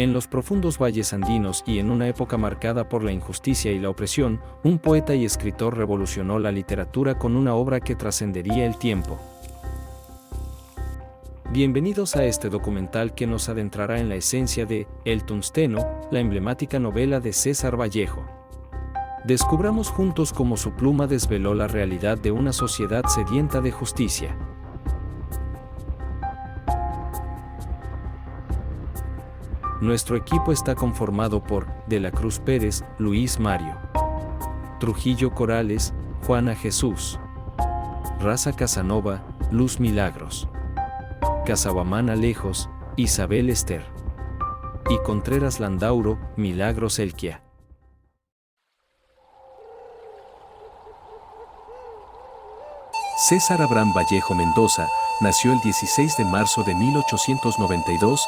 En los profundos valles andinos y en una época marcada por la injusticia y la opresión, un poeta y escritor revolucionó la literatura con una obra que trascendería el tiempo. Bienvenidos a este documental que nos adentrará en la esencia de El Tungsteno, la emblemática novela de César Vallejo. Descubramos juntos cómo su pluma desveló la realidad de una sociedad sedienta de justicia. Nuestro equipo está conformado por De la Cruz Pérez, Luis Mario, Trujillo Corales, Juana Jesús, Raza Casanova, Luz Milagros, Casaguamán Alejos, Isabel Ester, y Contreras Landauro, Milagros Elquia. César Abraham Vallejo Mendoza nació el 16 de marzo de 1892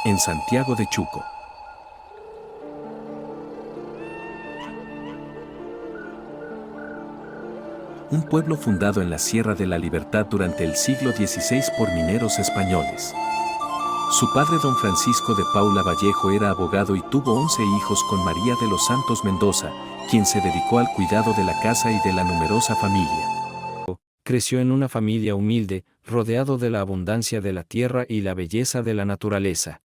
en Santiago de Chuco. Un pueblo fundado en la Sierra de la Libertad durante el siglo XVI por mineros españoles. Su padre don Francisco de Paula Vallejo era abogado y tuvo 11 hijos con María de los Santos Mendoza, quien se dedicó al cuidado de la casa y de la numerosa familia. Creció en una familia humilde, rodeado de la abundancia de la tierra y la belleza de la naturaleza.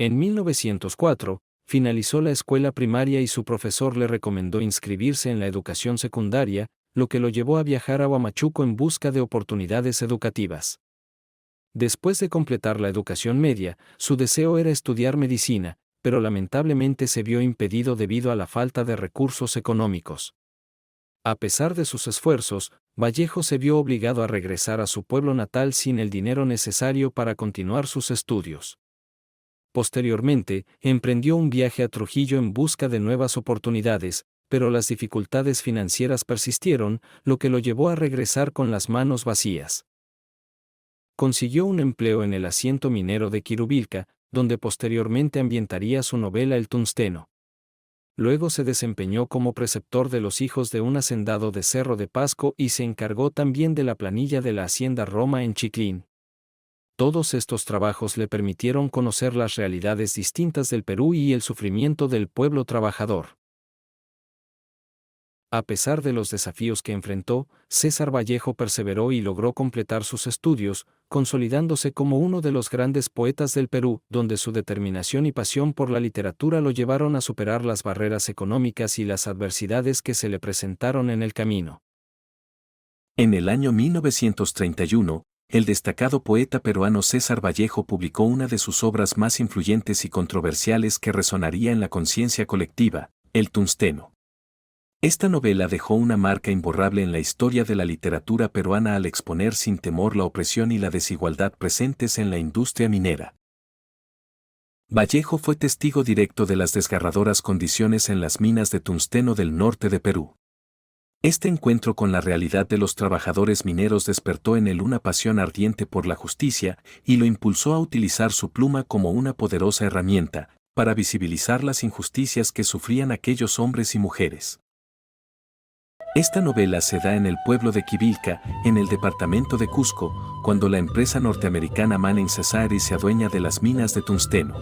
En 1904, finalizó la escuela primaria y su profesor le recomendó inscribirse en la educación secundaria, lo que lo llevó a viajar a Huamachuco en busca de oportunidades educativas. Después de completar la educación media, su deseo era estudiar medicina, pero lamentablemente se vio impedido debido a la falta de recursos económicos. A pesar de sus esfuerzos, Vallejo se vio obligado a regresar a su pueblo natal sin el dinero necesario para continuar sus estudios. Posteriormente, emprendió un viaje a Trujillo en busca de nuevas oportunidades, pero las dificultades financieras persistieron, lo que lo llevó a regresar con las manos vacías. Consiguió un empleo en el asiento minero de Quirubilca, donde posteriormente ambientaría su novela El Tungsteno. Luego se desempeñó como preceptor de los hijos de un hacendado de Cerro de Pasco y se encargó también de la planilla de la hacienda Roma en Chiclín. Todos estos trabajos le permitieron conocer las realidades distintas del Perú y el sufrimiento del pueblo trabajador. A pesar de los desafíos que enfrentó, César Vallejo perseveró y logró completar sus estudios, consolidándose como uno de los grandes poetas del Perú, donde su determinación y pasión por la literatura lo llevaron a superar las barreras económicas y las adversidades que se le presentaron en el camino. En el año 1931, el destacado poeta peruano César Vallejo publicó una de sus obras más influyentes y controversiales que resonaría en la conciencia colectiva, El Tungsteno. Esta novela dejó una marca imborrable en la historia de la literatura peruana al exponer sin temor la opresión y la desigualdad presentes en la industria minera. Vallejo fue testigo directo de las desgarradoras condiciones en las minas de tungsteno del norte de Perú. Este encuentro con la realidad de los trabajadores mineros despertó en él una pasión ardiente por la justicia y lo impulsó a utilizar su pluma como una poderosa herramienta para visibilizar las injusticias que sufrían aquellos hombres y mujeres. Esta novela se da en el pueblo de Quibilca, en el departamento de Cusco, cuando la empresa norteamericana Manning Cesari se adueña de las minas de tungsteno.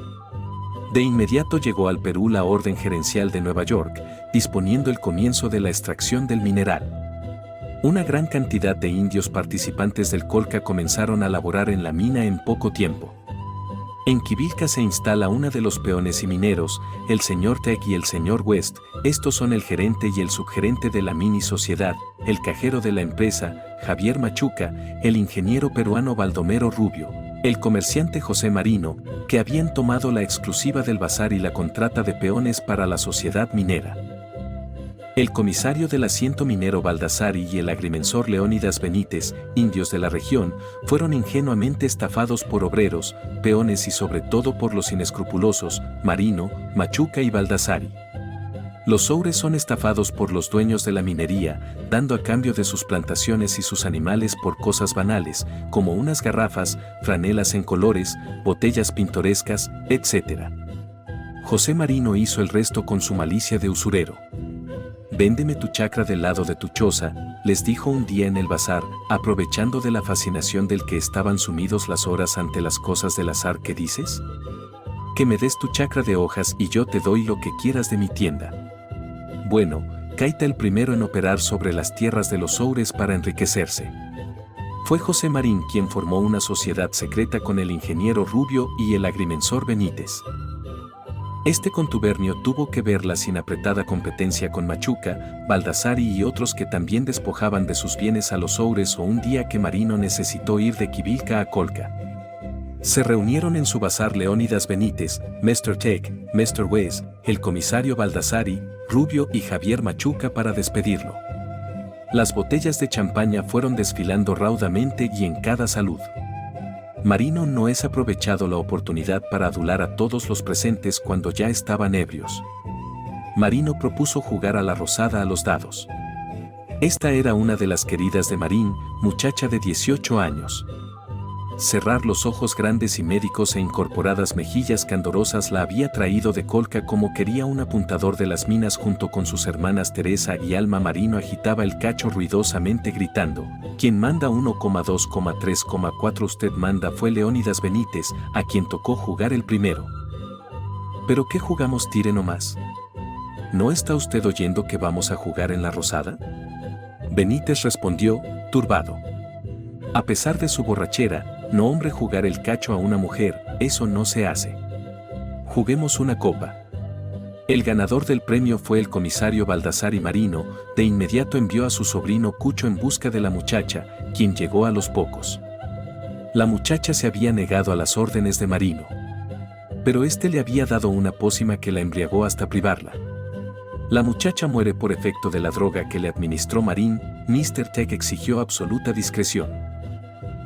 De inmediato llegó al Perú la Orden Gerencial de Nueva York, disponiendo el comienzo de la extracción del mineral. Una gran cantidad de indios participantes del Colca comenzaron a laborar en la mina en poco tiempo. En Quibilca se instala uno de los peones y mineros, el señor Tech y el señor West. Estos son el gerente y el subgerente de la mini sociedad, el cajero de la empresa, Javier Machuca, el ingeniero peruano Baldomero Rubio, el comerciante José Marino, que habían tomado la exclusiva del bazar y la contrata de peones para la sociedad minera. El comisario del asiento minero Baldassari y el agrimensor Leónidas Benítez, indios de la región, fueron ingenuamente estafados por obreros, peones y sobre todo por los inescrupulosos, Marino, Machuca y Baldassari. Los soures son estafados por los dueños de la minería, dando a cambio de sus plantaciones y sus animales por cosas banales, como unas garrafas, franelas en colores, botellas pintorescas, etc. José Marino hizo el resto con su malicia de usurero. «Véndeme tu chacra del lado de tu choza», les dijo un día en el bazar, aprovechando de la fascinación del que estaban sumidos las horas ante las cosas del azar. «¿Qué dices?». Que me des tu chacra de hojas y yo te doy lo que quieras de mi tienda. Bueno, Caita el primero en operar sobre las tierras de los Oures para enriquecerse. Fue José Marín quien formó una sociedad secreta con el ingeniero Rubio y el agrimensor Benítez. Este contubernio tuvo que ver la sin apretada competencia con Machuca, Baldassari y otros que también despojaban de sus bienes a los Oures o un día que Marino necesitó ir de Quivilca a Colca. Se reunieron en su bazar Leónidas Benítez, Mr. Tech, Mr. Wes, el comisario Baldassari, Rubio y Javier Machuca para despedirlo. Las botellas de champaña fueron desfilando raudamente y en cada salud. Marino no es aprovechado la oportunidad para adular a todos los presentes cuando ya estaban ebrios. Marino propuso jugar a la rosada a los dados. Esta era una de las queridas de Marín, muchacha de 18 años. Cerrar los ojos grandes y médicos e incorporadas mejillas candorosas la había traído de Colca como quería un apuntador de las minas junto con sus hermanas Teresa y Alma. Marino agitaba el cacho ruidosamente gritando: «¿Quién manda 1,2,3,4? Usted manda». Fue Leónidas Benítez, a quien tocó jugar el primero. ¿Pero qué jugamos? Tire nomás. ¿No está usted oyendo que vamos a jugar en la rosada? Benítez respondió, turbado. A pesar de su borrachera, no hombre jugar el cacho a una mujer, eso no se hace. Juguemos una copa. El ganador del premio fue el comisario Baldassari. Marino de inmediato envió a su sobrino Cucho en busca de la muchacha, quien llegó a los pocos. La muchacha se había negado a las órdenes de Marino. Pero este le había dado una pócima que la embriagó hasta privarla. La muchacha muere por efecto de la droga que le administró Marín. Mr. Tech exigió absoluta discreción.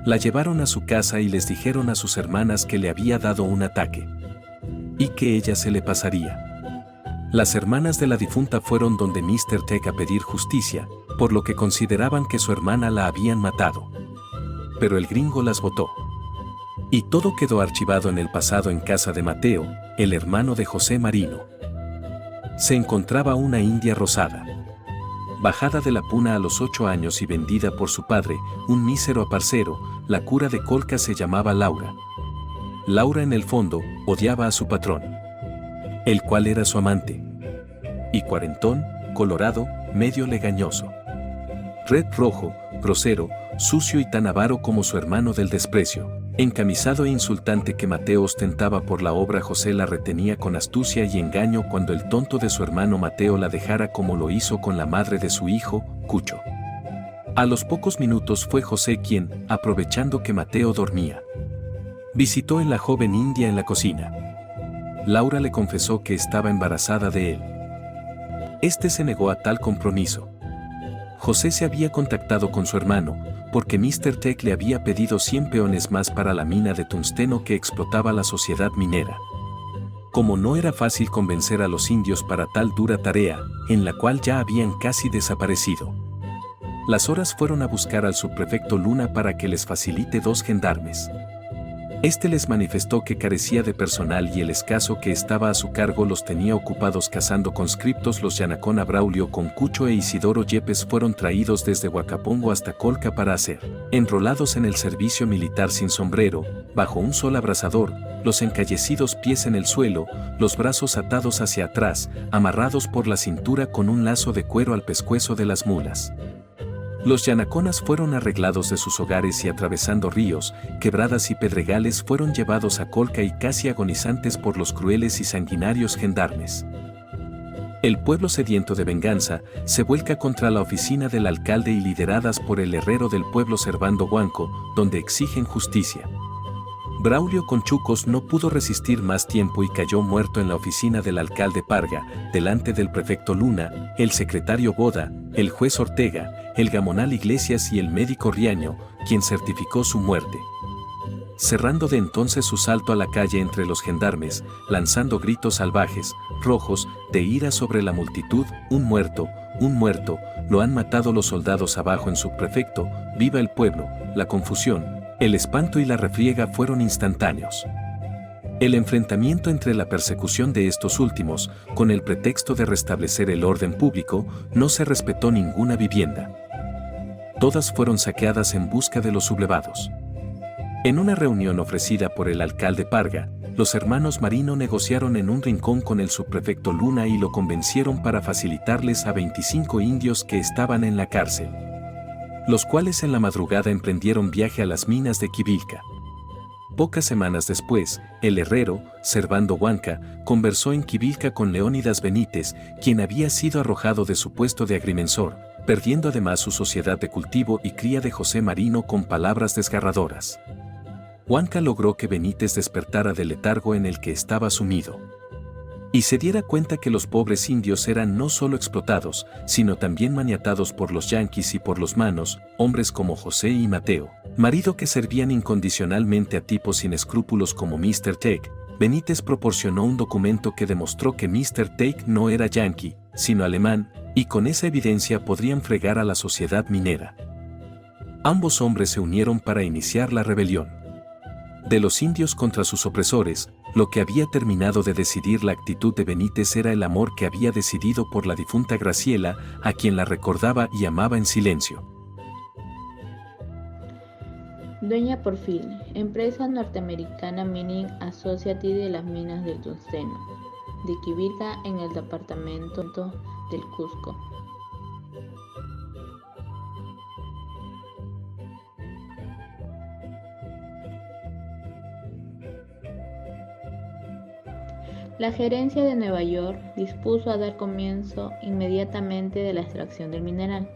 La llevaron a su casa y les dijeron a sus hermanas que le había dado un ataque y que ella se le pasaría. Las hermanas de la difunta fueron donde Mr. Tech a pedir justicia, por lo que consideraban que su hermana la habían matado. Pero el gringo las votó. Y todo quedó archivado en el pasado en casa de Mateo, el hermano de José Marino. Se encontraba una india rosada. Bajada de la puna a los 8 años y vendida por su padre, un mísero aparcero. La cura de Colca se llamaba Laura. Laura en el fondo odiaba a su patrón, el cual era su amante. Y cuarentón, colorado, medio legañoso. Red rojo, grosero, sucio y tan avaro como su hermano del desprecio. Encamisado e insultante que Mateo ostentaba por la obra. José la retenía con astucia y engaño cuando el tonto de su hermano Mateo la dejara, como lo hizo con la madre de su hijo, Cucho. A los pocos minutos fue José quien, aprovechando que Mateo dormía, visitó a la joven india en la cocina. Laura le confesó que estaba embarazada de él. Este se negó a tal compromiso. José se había contactado con su hermano, porque Mr. Tech le había pedido 100 peones más para la mina de tungsteno que explotaba la sociedad minera. Como no era fácil convencer a los indios para tal dura tarea, en la cual ya habían casi desaparecido, las horas fueron a buscar al subprefecto Luna para que les facilite 2 gendarmes. Este les manifestó que carecía de personal y el escaso que estaba a su cargo los tenía ocupados cazando conscriptos. Los Yanacona Braulio con Cucho e Isidoro Yepes fueron traídos desde Huacapongo hasta Colca para ser enrolados en el servicio militar sin sombrero, bajo un sol abrasador, los encallecidos pies en el suelo, los brazos atados hacia atrás, amarrados por la cintura con un lazo de cuero al pescuezo de las mulas. Los yanaconas fueron arreglados de sus hogares y atravesando ríos, quebradas y pedregales fueron llevados a Colca y casi agonizantes por los crueles y sanguinarios gendarmes. El pueblo sediento de venganza se vuelca contra la oficina del alcalde y lideradas por el herrero del pueblo Servando Guanco, donde exigen justicia. Braulio Conchucos no pudo resistir más tiempo y cayó muerto en la oficina del alcalde Parga, delante del prefecto Luna, el secretario Boda, el juez Ortega, el gamonal Iglesias y el médico Riaño, quien certificó su muerte. Cerrando de entonces su salto a la calle entre los gendarmes, lanzando gritos salvajes, rojos, de ira sobre la multitud: un muerto, lo han matado los soldados abajo en subprefecto, viva el pueblo. La confusión, el espanto y la refriega fueron instantáneos. El enfrentamiento entre la persecución de estos últimos, con el pretexto de restablecer el orden público, no se respetó ninguna vivienda. Todas fueron saqueadas en busca de los sublevados. En una reunión ofrecida por el alcalde Parga, los hermanos Marino negociaron en un rincón con el subprefecto Luna y lo convencieron para facilitarles a 25 indios que estaban en la cárcel, los cuales en la madrugada emprendieron viaje a las minas de Quivilca. Pocas semanas después, el herrero, Servando Huanca, conversó en Quivilca con Leónidas Benítez, quien había sido arrojado de su puesto de agrimensor, perdiendo además su sociedad de cultivo y cría de José Marino con palabras desgarradoras. Huanca logró que Benítez despertara del letargo en el que estaba sumido y se diera cuenta que los pobres indios eran no solo explotados, sino también maniatados por los yanquis y por los manos, hombres como José y Mateo, marido que servían incondicionalmente a tipos sin escrúpulos como Mr. Take. Benítez proporcionó un documento que demostró que Mr. Take no era yanqui, sino alemán, y con esa evidencia podrían fregar a la sociedad minera. Ambos hombres se unieron para iniciar la rebelión de los indios contra sus opresores. Lo que había terminado de decidir la actitud de Benítez era el amor que había decidido por la difunta Graciela, a quien la recordaba y amaba en silencio. Doña Porfil, empresa norteamericana Mining Associates de las minas del tungsteno, de Quivilca en el departamento del Cusco. La gerencia de Nueva York dispuso a dar comienzo inmediatamente de la extracción del mineral.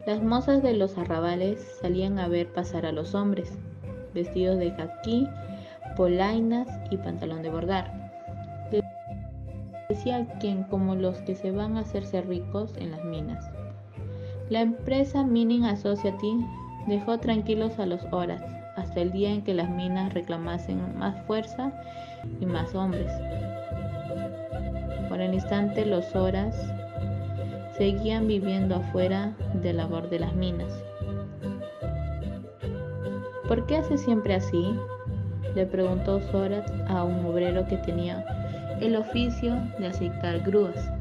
Las mozas de los arrabales salían a ver pasar a los hombres, vestidos de caquí, polainas y pantalón de bordar. Decía quien como los que se van a hacerse ricos en las minas. La empresa Mining Associates dejó tranquilos a los Horas hasta el día en que las minas reclamasen más fuerza y más hombres. Por el instante los Horas seguían viviendo afuera del labor de las minas. ¿Por qué hace siempre así?, le preguntó Sorat a un obrero que tenía el oficio de aceitar grúas.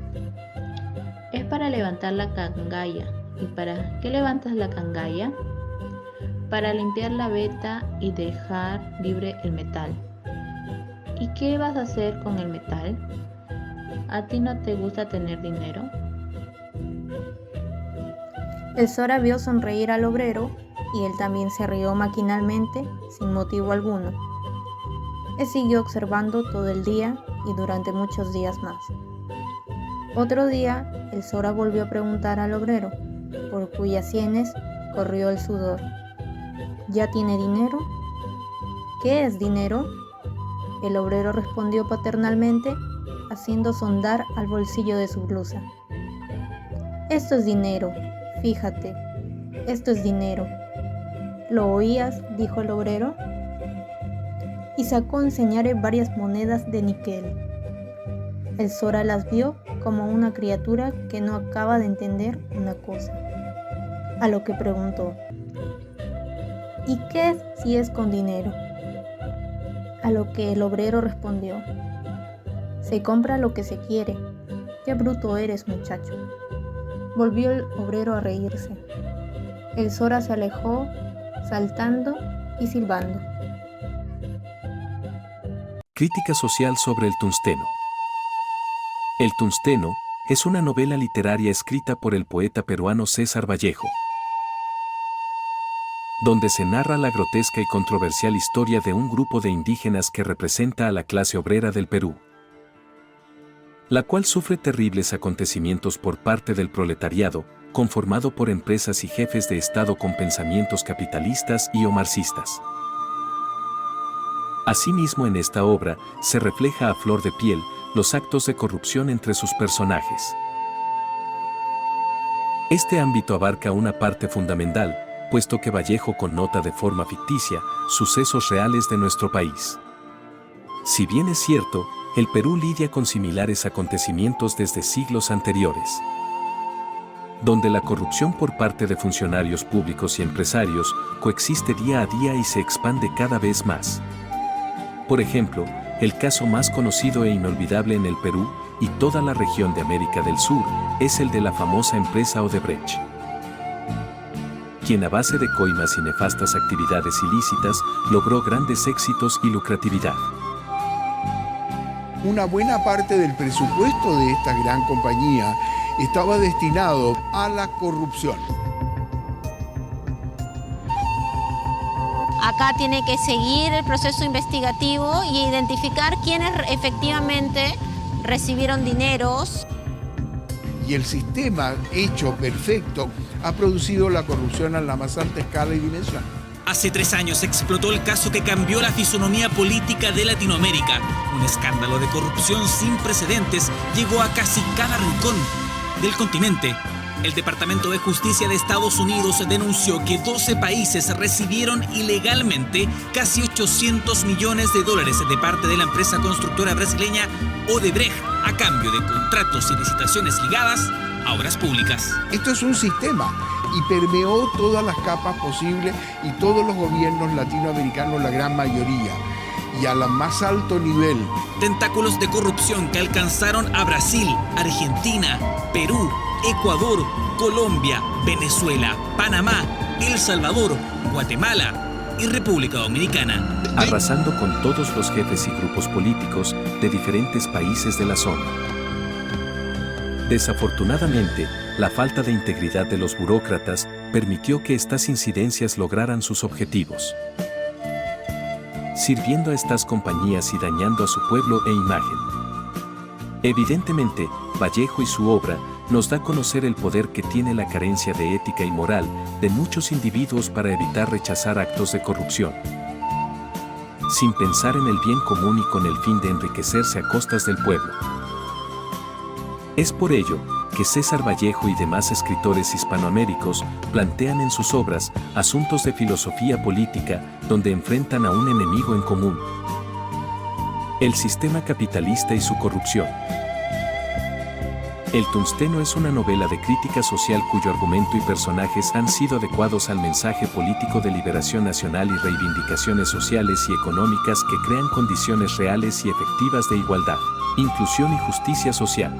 Es para levantar la cangalla. ¿Y para qué levantas la cangalla? Para limpiar la veta y dejar libre el metal. ¿Y qué vas a hacer con el metal? ¿A ti no te gusta tener dinero? El Sora vio sonreír al obrero y él también se rió maquinalmente, sin motivo alguno. Él siguió observando todo el día y durante muchos días más. Otro día, el Sora volvió a preguntar al obrero, por cuyas sienes corrió el sudor. ¿Ya tiene dinero? ¿Qué es dinero? El obrero respondió paternalmente, haciendo sondar al bolsillo de su blusa. Esto es dinero, fíjate, esto es dinero. ¿Lo oías?, dijo el obrero, y sacó a enseñarle varias monedas de níquel. El Sora las vio como una criatura que no acaba de entender una cosa, a lo que preguntó: ¿y qué es si es con dinero? A lo que el obrero respondió: se compra lo que se quiere. Qué bruto eres, muchacho. Volvió el obrero a reírse. El Sora se alejó, saltando y silbando. Crítica social sobre el tungsteno. El tungsteno es una novela literaria escrita por el poeta peruano César Vallejo, donde se narra la grotesca y controversial historia de un grupo de indígenas que representa a la clase obrera del Perú, la cual sufre terribles acontecimientos por parte del proletariado, conformado por empresas y jefes de Estado con pensamientos capitalistas y o marxistas. Asimismo, en esta obra se refleja a flor de piel los actos de corrupción entre sus personajes. Este ámbito abarca una parte fundamental, puesto que Vallejo connota de forma ficticia sucesos reales de nuestro país. Si bien es cierto, el Perú lidia con similares acontecimientos desde siglos anteriores, donde la corrupción por parte de funcionarios públicos y empresarios coexiste día a día y se expande cada vez más. Por ejemplo, el caso más conocido e inolvidable en el Perú y toda la región de América del Sur es el de la famosa empresa Odebrecht, quien a base de coimas y nefastas actividades ilícitas logró grandes éxitos y lucratividad. Una buena parte del presupuesto de esta gran compañía estaba destinado a la corrupción. Acá tiene que seguir el proceso investigativo y identificar quiénes efectivamente recibieron dineros. Y el sistema hecho perfecto ha producido la corrupción a la más alta escala y dimensión. Hace 3 años explotó el caso que cambió la fisonomía política de Latinoamérica. Un escándalo de corrupción sin precedentes llegó a casi cada rincón del continente. El Departamento de Justicia de Estados Unidos denunció que 12 países recibieron ilegalmente casi 800 millones de dólares de parte de la empresa constructora brasileña Odebrecht a cambio de contratos y licitaciones ligadas a obras públicas. Esto es un sistema y permeó todas las capas posibles y todos los gobiernos latinoamericanos, la gran mayoría, y a la más alto nivel. Tentáculos de corrupción que alcanzaron a Brasil, Argentina, Perú, Ecuador, Colombia, Venezuela, Panamá, El Salvador, Guatemala y República Dominicana. Arrasando con todos los jefes y grupos políticos de diferentes países de la zona. Desafortunadamente, la falta de integridad de los burócratas permitió que estas incidencias lograran sus objetivos, sirviendo a estas compañías y dañando a su pueblo e imagen. Evidentemente, Vallejo y su obra nos da a conocer el poder que tiene la carencia de ética y moral de muchos individuos para evitar rechazar actos de corrupción, sin pensar en el bien común y con el fin de enriquecerse a costas del pueblo. Es por ello que César Vallejo y demás escritores hispanoaméricos plantean en sus obras asuntos de filosofía política donde enfrentan a un enemigo en común: el sistema capitalista y su corrupción. El Tungsteno es una novela de crítica social cuyo argumento y personajes han sido adecuados al mensaje político de liberación nacional y reivindicaciones sociales y económicas que crean condiciones reales y efectivas de igualdad, inclusión y justicia social.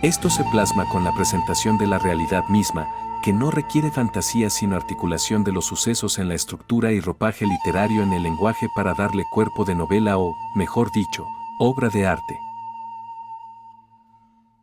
Esto se plasma con la presentación de la realidad misma, que no requiere fantasía sino articulación de los sucesos en la estructura y ropaje literario en el lenguaje para darle cuerpo de novela o, mejor dicho, obra de arte.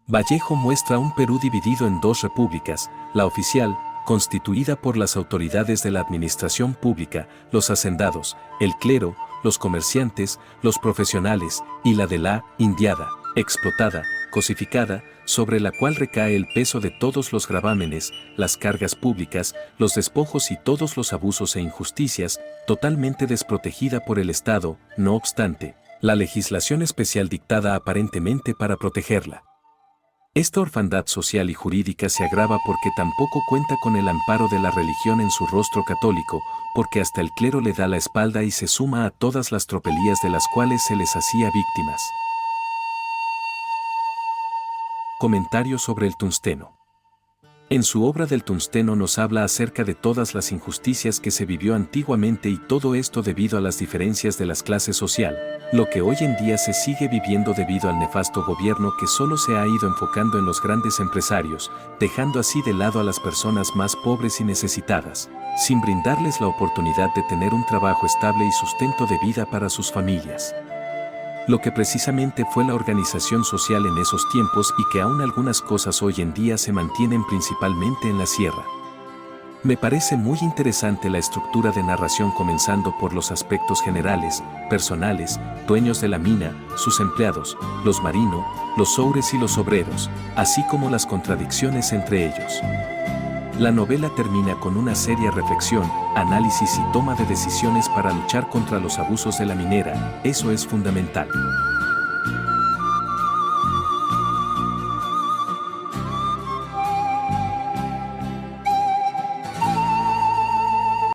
Vallejo muestra un Perú dividido en 2 repúblicas, la oficial, constituida por las autoridades de la administración pública, los hacendados, el clero, los comerciantes, los profesionales, y la de la indiada, explotada, cosificada, sobre la cual recae el peso de todos los gravámenes, las cargas públicas, los despojos y todos los abusos e injusticias, totalmente desprotegida por el Estado, no obstante, la legislación especial dictada aparentemente para protegerla. Esta orfandad social y jurídica se agrava porque tampoco cuenta con el amparo de la religión en su rostro católico, porque hasta el clero le da la espalda y se suma a todas las tropelías de las cuales se les hacía víctimas. Comentario sobre el tungsteno. En su obra del Tungsteno nos habla acerca de todas las injusticias que se vivió antiguamente y todo esto debido a las diferencias de las clases social, lo que hoy en día se sigue viviendo debido al nefasto gobierno que solo se ha ido enfocando en los grandes empresarios, dejando así de lado a las personas más pobres y necesitadas, sin brindarles la oportunidad de tener un trabajo estable y sustento de vida para sus familias. Lo que precisamente fue la organización social en esos tiempos y que aún algunas cosas hoy en día se mantienen principalmente en la sierra. Me parece muy interesante la estructura de narración comenzando por los aspectos generales, personales, dueños de la mina, sus empleados, los marinos, los soures y los obreros, así como las contradicciones entre ellos. La novela termina con una seria reflexión, análisis y toma de decisiones para luchar contra los abusos de la minera, eso es fundamental.